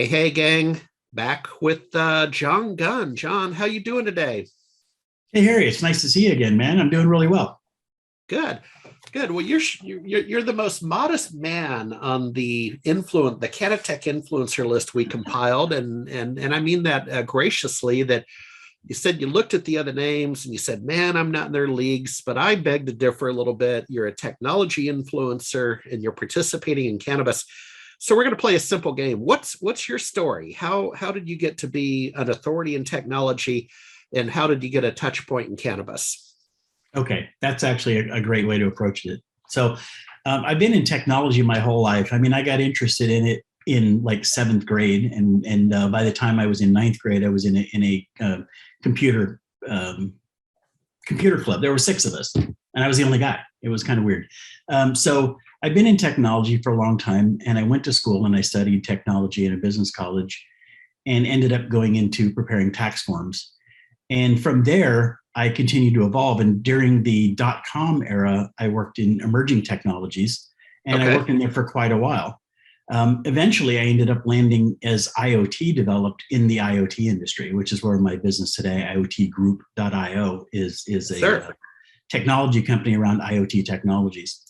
Hey, hey, gang! Back with John Gunn. John, how you doing today? Hey Harry, it's nice to see you again, man. I'm doing really well. Good, good. Well, you're the most modest man on the CannaTech influencer list we compiled, and I mean that graciously. That you said you looked at the other names and you said, "Man, I'm not in their leagues," but I beg to differ a little bit. You're a technology influencer and you're participating in cannabis. So we're going to play a simple game. What's your story? How did you get to be an authority in technology, and how did you get a touch point in cannabis? Okay, that's actually a great way to approach it. So, I've been in technology my whole life. I mean, I got interested in it in like seventh grade, and by the time I was in ninth grade, I was in a computer computer club. There were six of us, and I was the only guy. It was kind of weird. So I've been in technology for a long time, and I went to school and I studied technology in a business college, and ended up going into preparing tax forms. And from there, I continued to evolve. And during the dot com era, I worked in emerging technologies, and I Okay. worked in there for quite a while. Eventually, I ended up landing as IoT developed in the IoT industry, which is where my business today, IoTgroup.io, is a Sure. technology company around IoT technologies.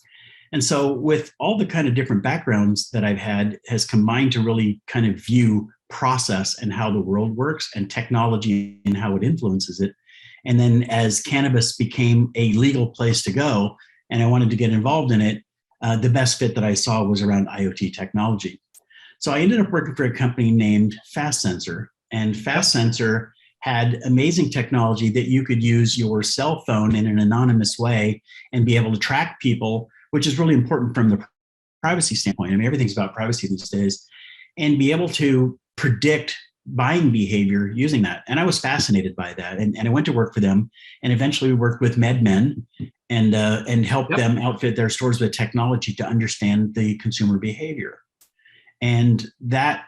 And so, with all the kind of different backgrounds that I've had, has combined to really kind of view process and how the world works and technology and how it influences it. And then, as cannabis became a legal place to go, and I wanted to get involved in it, the best fit that I saw was around IoT technology. So I ended up working for a company named Fast Sensor, and Fast Yep. Sensor had amazing technology that you could use your cell phone in an anonymous way and be able to track people, which is really important from the privacy standpoint. I mean, everything's about privacy these days, and be able to predict buying behavior using that. And I was fascinated by that. And I went to work for them, and eventually worked with MedMen and helped Yep. them outfit their stores with technology to understand the consumer behavior. And that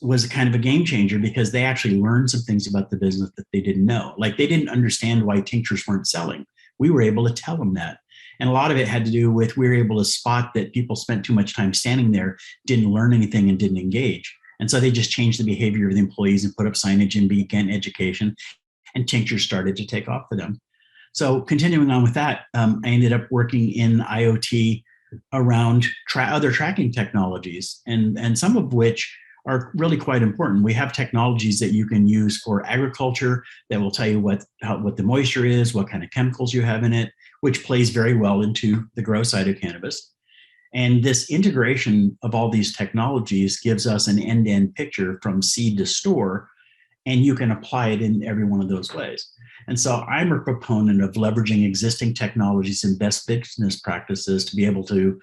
was kind of a game changer because they actually learned some things about the business that they didn't know. Like, they didn't understand why tinctures weren't selling. We were able to tell them that. And a lot of it had to do with, we were able to spot that people spent too much time standing there, didn't learn anything, and didn't engage. And so they just changed the behavior of the employees and put up signage and began education, and tinctures started to take off for them. So continuing on with that, I ended up working in IoT around other tracking technologies, and some of which are really quite important. We have technologies that you can use for agriculture that will tell you what the moisture is, what kind of chemicals you have in it, which plays very well into the grow side of cannabis. And this integration of all these technologies gives us an end-to-end picture from seed to store, and you can apply it in every one of those ways. And so I'm a proponent of leveraging existing technologies and best business practices to be able to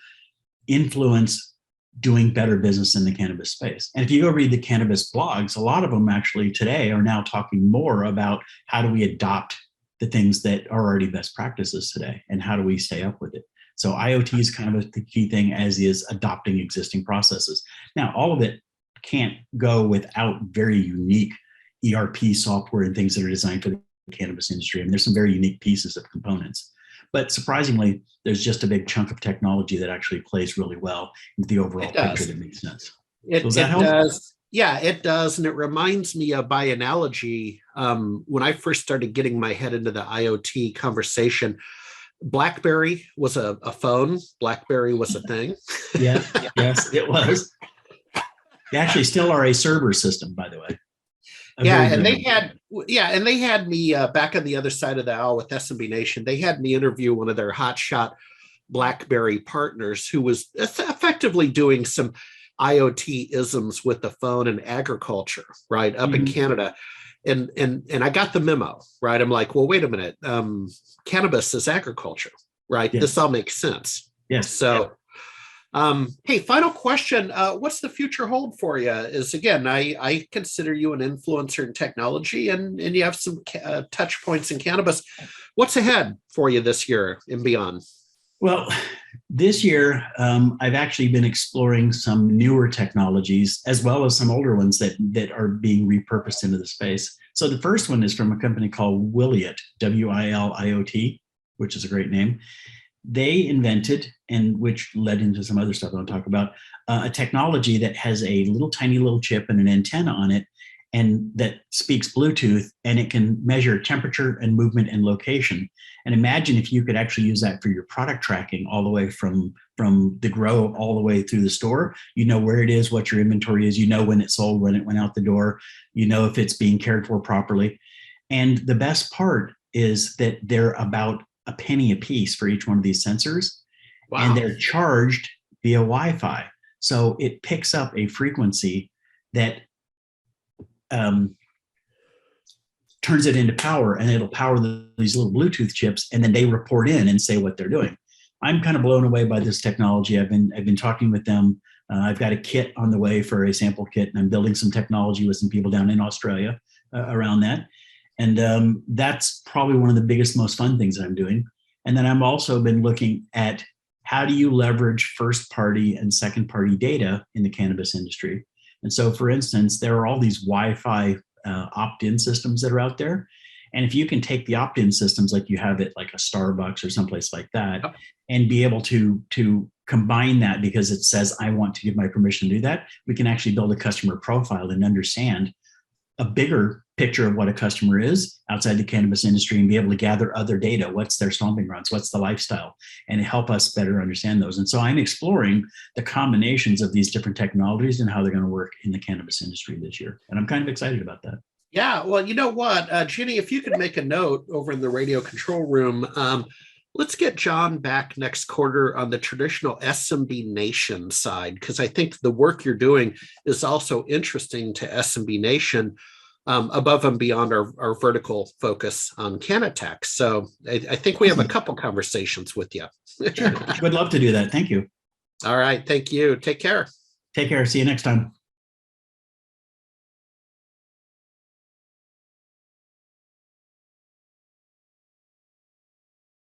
influence doing better business in the cannabis space. And if you go read the cannabis blogs, a lot of them actually today are now talking more about how do we adopt the things that are already best practices today, and how do we stay up with it. So IoT is kind of the key thing, as is adopting existing processes. Now, all of it can't go without very unique ERP software and things that are designed for the cannabis industry. I mean, there's some very unique pieces of components. But surprisingly, there's just a big chunk of technology that actually plays really well into the It overall picture does. that makes sense. So It does that it help? does. Yeah, it does, and it reminds me of, by analogy, when I first started getting my head into the IoT conversation. BlackBerry was a phone. BlackBerry was a thing. Yeah, yes, it was. They actually still are a server system, by the way. A Yeah, very and good they one. had yeah, and they had me back on the other side of the aisle with SMB Nation. They had me interview one of their hotshot BlackBerry partners who was effectively doing some IoT isms with the phone and agriculture, right, up in Mhm. Canada. And I got the memo, right? I'm like, well, wait a minute. Cannabis is agriculture, right? This Yes, all makes sense. yes. So hey, final question. What's the future hold for you? Is, again, I consider you an influencer in technology, and you have some touch points in cannabis. What's ahead for you this year and beyond? Well, this year, I've actually been exploring some newer technologies as well as some older ones that are being repurposed into the space. So the first one is from a company called Wiliot, Wiliot, which is a great name. they invented, and which led into some other stuff I'll talk about, a technology that has a tiny little chip and an antenna on it, and that speaks Bluetooth, and it can measure temperature and movement and location. And imagine if you could actually use that for your product tracking all the way from the grow all the way through the store. You know where it is, what your inventory is, you know when it sold, when it went out the door, you know if it's being cared for properly. And the best part is that they're about a penny a piece for each one of these sensors. Wow. And they're charged via Wi-Fi. So it picks up a frequency that turns it into power, and it'll power these little Bluetooth chips, and then they report in and say what they're doing. I'm kind of blown away by this technology. I've been talking with them. I've got a kit on the way for a sample kit, and I'm building some technology with some people down in Australia around that. And that's probably one of the biggest, most fun things that I'm doing. And then I've also been looking at how do you leverage first party and second party data in the cannabis industry. And so, for instance, there are all these Wi-Fi opt-in systems that are out there. And if you can take the opt-in systems like you have at like a Starbucks or someplace like that, and be able to combine that, because it says, I want to give my permission to do that, we can actually build a customer profile and understand a bigger picture of what a customer is outside the cannabis industry, and be able to gather other data. What's their stomping grounds? What's the lifestyle? And help us better understand those. And so I'm exploring the combinations of these different technologies and how they're going to work in the cannabis industry this year. And I'm kind of excited about that. Yeah, well, you know what, Ginny, if you could make a note over in the radio control room, let's get John back next quarter on the traditional SMB Nation side, because I think the work you're doing is also interesting to SMB Nation, above and beyond our vertical focus on CannaTech. So I think we have a couple conversations with you. Sure. Would love to do that. Thank you. All right. Thank you. Take care. Take care. See you next time.